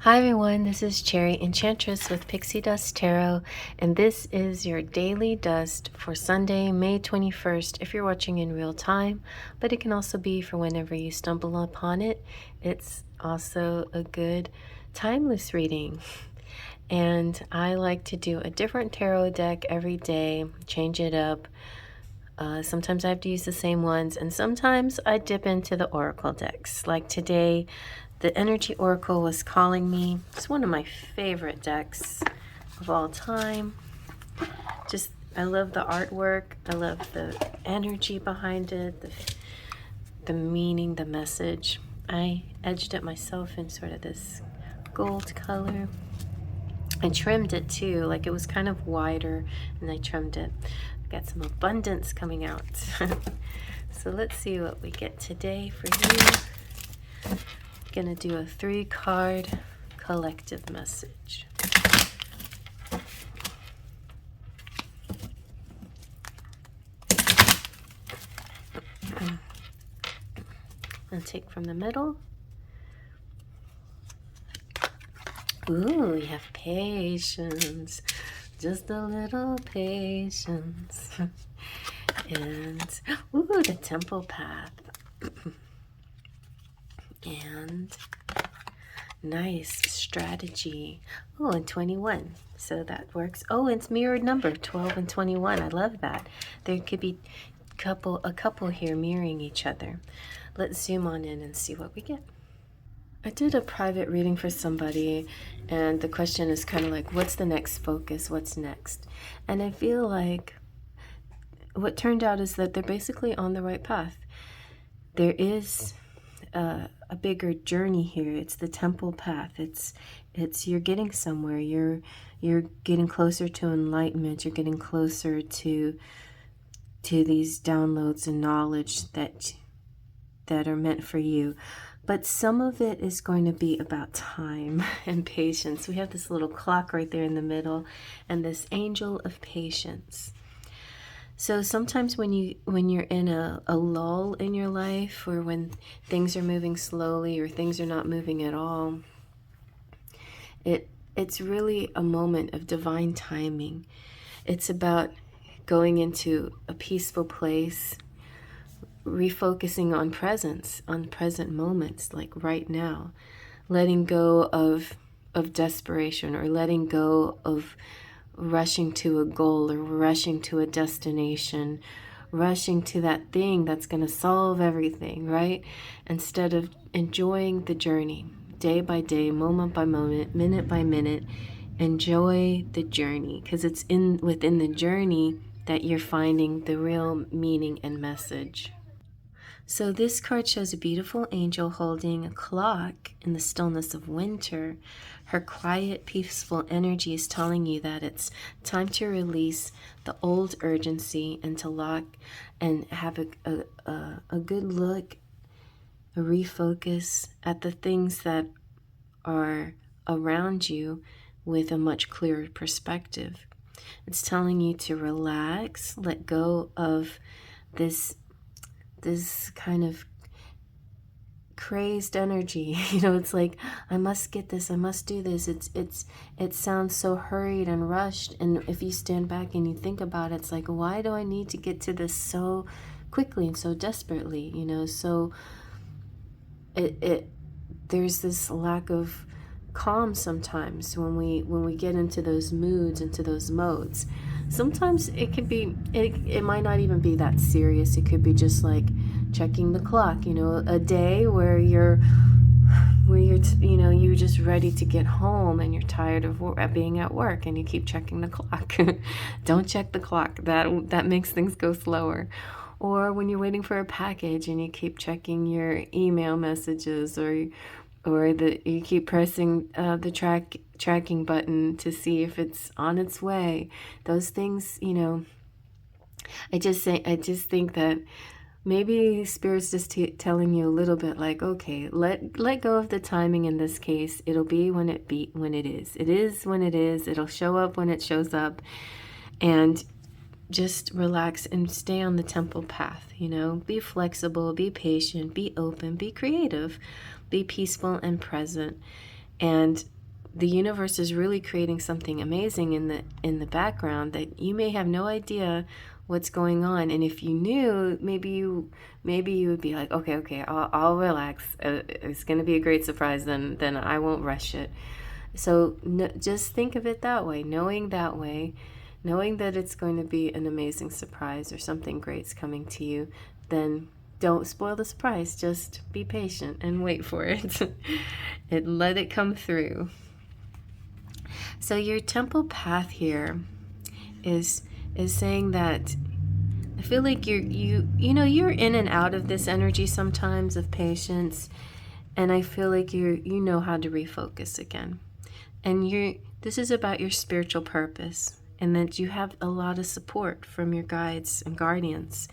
Hi everyone, this is Cherry Enchantress with Pixie Dust Tarot, and this is your daily dust for Sunday, May 21st, if you're watching in real time, but it can also be for whenever you stumble upon it. It's also a good timeless reading. And I like to do a different tarot deck every day, change it up. Sometimes I have to use the same ones, and sometimes I dip into the oracle decks. Like today, the Energy Oracle was calling me. It's one of my favorite decks of all time. I love the artwork. I love the energy behind it, the meaning, the message. I edged it myself in sort of this gold color. I trimmed it too, like it was kind of wider, and I trimmed it. Got some abundance coming out. So let's see what we get today for you. Gonna do a 3-card collective message. And take from the middle. Ooh, we have patience. Just a little patience. And, ooh, the temple path. And nice strategy. Oh, and 21. So that works. Oh, it's mirrored number 12 and 21. I love that. There could be a couple here mirroring each other. Let's zoom on in and see what we get. I did a private reading for somebody, and the question is kind of like, what's the next focus? What's next? And I feel like what turned out is that they're basically on the right path. There is a bigger journey here. It's the temple path. It's you're getting somewhere. You're getting closer to enlightenment. You're getting closer to these downloads and knowledge that are meant for you. But some of it is going to be about time and patience. We have this little clock right there in the middle, and this angel of patience. So sometimes when you're in a lull in your life, or when things are moving slowly or things are not moving at all, it's really a moment of divine timing. It's about going into a peaceful place, refocusing on presence, on present moments, like right now, letting go of desperation, or letting go of rushing to a goal, or rushing to a destination, rushing to that thing that's going to solve everything, right? Instead of enjoying the journey, day by day, moment by moment, minute by minute. Enjoy the journey, because it's within the journey that you're finding the real meaning and message. So this card shows a beautiful angel holding a clock in the stillness of winter. Her quiet, peaceful energy is telling you that it's time to release the old urgency and to lock and have a good look, a refocus at the things that are around you with a much clearer perspective. It's telling you to relax, let go of this kind of crazed energy. It's like, I must get this, I must do this. It sounds so hurried and rushed, and if you stand back and you think about it, it's like, why do I need to get to this so quickly and so desperately? So there's this lack of calm sometimes when we get into those moods, into those modes. Sometimes it could be, it might not even be that serious. It could be just like checking the clock, a day where you're just ready to get home, and you're tired of being at work, and you keep checking the clock. Don't check the clock. That makes things go slower. Or when you're waiting for a package and you keep checking your email messages, or you keep pressing the tracking button to see if it's on its way. Those things, I just think that maybe Spirit's just telling you a little bit, like, okay, let go of the timing in this case. It'll be when it is. It is when it is. It'll show up when it shows up, and just relax and stay on the temple path. Be flexible, be patient, be open, be creative, be peaceful and present. And the universe is really creating something amazing in the background that you may have no idea what's going on. And if you knew, maybe you would be like, okay, I'll relax. It's going to be a great surprise. Then I won't rush it. So just think of it that way, knowing that it's going to be an amazing surprise or something great's coming to you. Then don't spoil the surprise. Just be patient and wait for it and let it come through. So your temple path here is saying that I feel like you're in and out of this energy sometimes of patience, and I feel like you know how to refocus again. And this is about your spiritual purpose, and that you have a lot of support from your guides and guardians.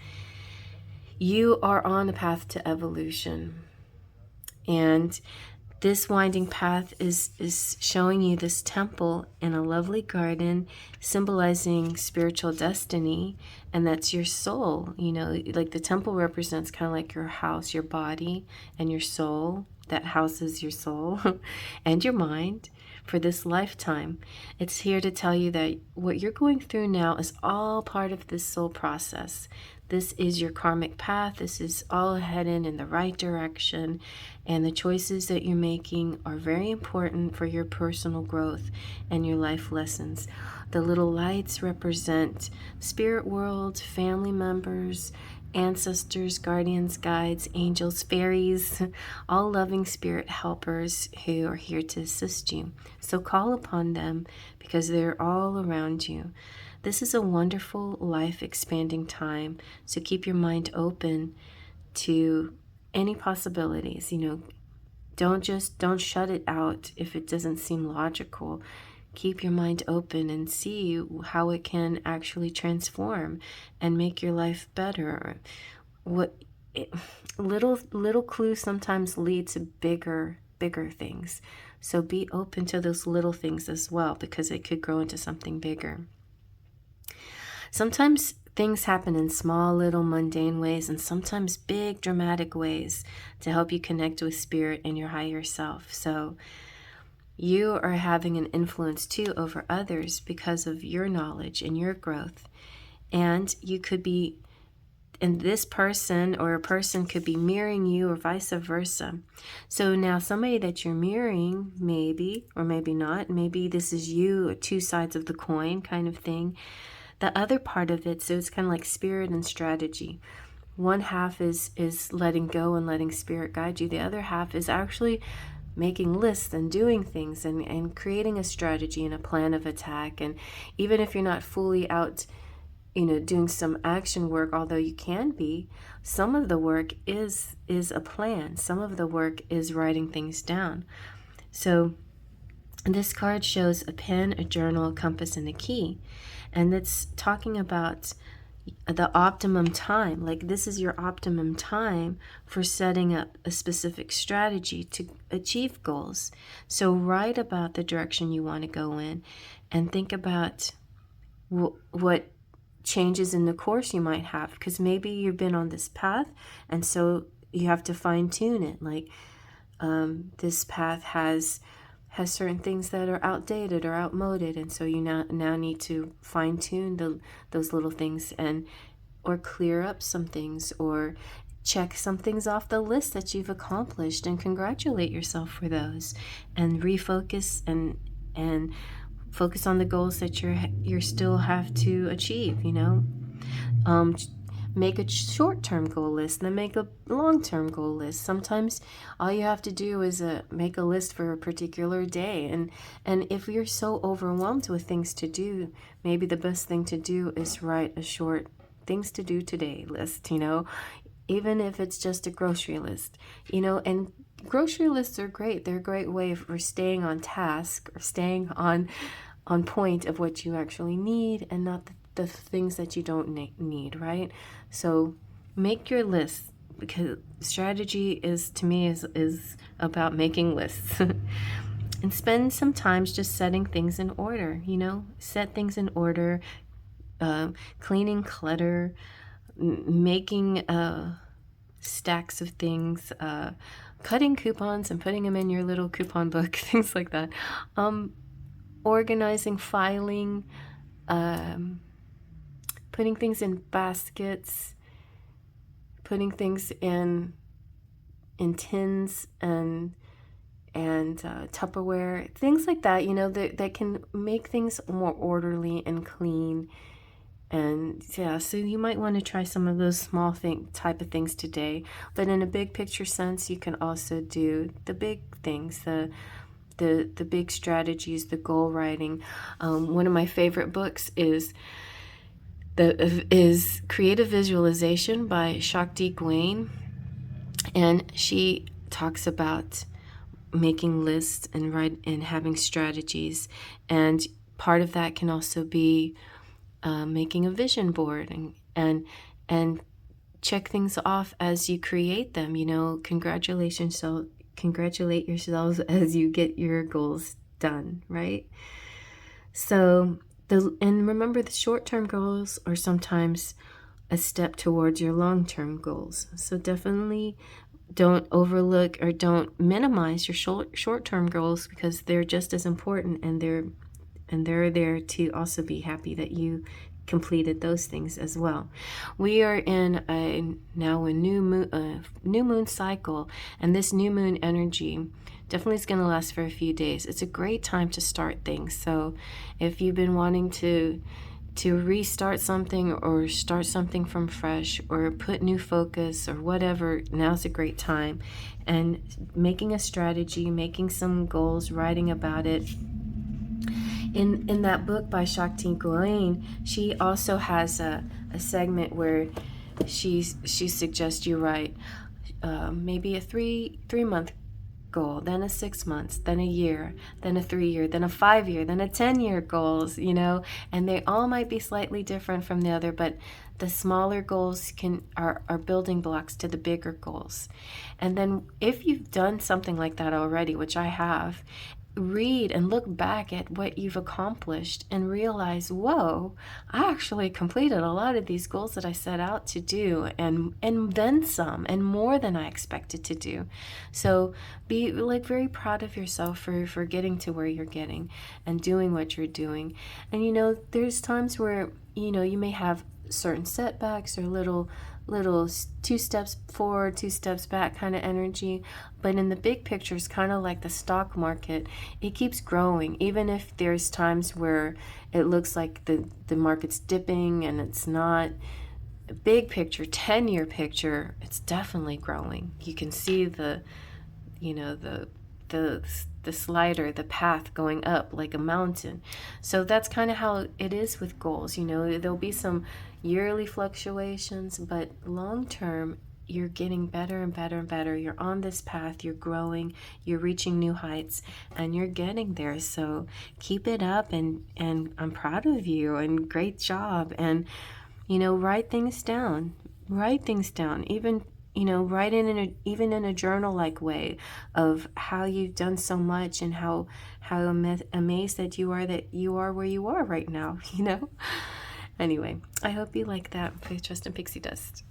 You are on a path to evolution, and this winding path is showing you this temple in a lovely garden, symbolizing spiritual destiny, and that's your soul. Like the temple represents kind of like your house, your body, and your soul. That houses your soul and your mind for this lifetime. It's here to tell you that what you're going through now is all part of this soul process. This is your karmic path. This is all headed in the right direction. And the choices that you're making are very important for your personal growth and your life lessons. The little lights represent spirit world, family members, ancestors, guardians, guides, angels, fairies, all loving spirit helpers who are here to assist you. So call upon them because they're all around you. This is a wonderful life expanding time, so keep your mind open to any possibilities. Don't shut it out if it doesn't seem logical. Keep your mind open and see how it can actually transform and make your life better. Little clues sometimes lead to bigger things. So be open to those little things as well, because it could grow into something bigger. Sometimes things happen in small, little, mundane ways, and sometimes big, dramatic ways to help you connect with spirit and your higher self. So you are having an influence too over others because of your knowledge and your growth. And you could be, and this person or a person could be mirroring you or vice versa. So now somebody that you're mirroring, maybe, or maybe not, maybe this is you, two sides of the coin kind of thing. The other part of it, so it's kind of like spirit and strategy. One half is letting go and letting spirit guide you. The other half is actually making lists and doing things and creating a strategy and a plan of attack. And even if you're not fully out, doing some action work, although you can be, some of the work is a plan. Some of the work is writing things down. So this card shows a pen, a journal, a compass, and a key. And it's talking about the optimum time. Like, this is your optimum time for setting up a specific strategy to achieve goals. So write about the direction you want to go in and think about what changes in the course you might have, because maybe you've been on this path and so you have to fine tune it. Like, this path has certain things that are outdated or outmoded, and so you now need to fine tune those little things or clear up some things or check some things off the list that you've accomplished and congratulate yourself for those, and refocus and focus on the goals that you still have to achieve. Make a short-term goal list, then make a long-term goal list. Sometimes all you have to do is make a list for a particular day. And if you're so overwhelmed with things to do, maybe the best thing to do is write a short things to do today list, even if it's just a grocery list, and grocery lists are great. They're a great way for staying on task or staying on point of what you actually need and not the things that you don't need, right? So make your list, because strategy is about making lists. And spend some time just setting things in order, set things in order, cleaning clutter, making stacks of things, cutting coupons and putting them in your little coupon book, things like that. Organizing, filing, putting things in baskets, putting things in tins and Tupperware, things like that, that can make things more orderly and clean. And yeah, so you might want to try some of those small type of things today. But in a big picture sense, you can also do the big things, the big strategies, the goal writing. One of my favorite books is Creative Visualization by Shakti Gawain, and she talks about making lists and having strategies, and part of that can also be making a vision board and check things off as you create them. Congratulate yourselves as you get your goals done, right? So and remember, the short-term goals are sometimes a step towards your long-term goals. So definitely don't overlook or don't minimize your short-term goals, because they're just as important, and they're there to also be happy that you completed those things as well. We are in now a new moon cycle, and this new moon energy definitely is going to last for a few days. It's a great time to start things. So if you've been wanting to restart something or start something from fresh or put new focus or whatever, now's a great time. And making a strategy, making some goals, writing about it. In that book by Shakti Gawain, she also has a segment where she suggests you write maybe a three-month goal, then a 6 months, then a year, then a 3-year, then a 5-year, then a 10-year goals, and they all might be slightly different from the other, but the smaller goals are building blocks to the bigger goals. And then if you've done something like that already, which I have, read and look back at what you've accomplished and realize, whoa, I actually completed a lot of these goals that I set out to do, and then some, and more than I expected to do. So be very proud of yourself for getting to where you're getting and doing what you're doing. And there's times where you may have certain setbacks or little 2 steps forward, 2 steps back kind of energy. But in the big picture, it's kind of like the stock market. It keeps growing, even if there's times where it looks like the market's dipping and it's not. Big picture, 10-year picture, it's definitely growing. You can see the slider, the path going up like a mountain. So that's kind of how it is with goals. There'll be some yearly fluctuations, but long term, you're getting better and better and better. You're on this path, you're growing, you're reaching new heights, and you're getting there. So keep it up, and I'm proud of you, and great job. And write things down. Even write even in a journal-like way of how you've done so much, and how amazed that you are where you are right now. Anyway, I hope you like that. Faith, Trust, and Pixie Dust.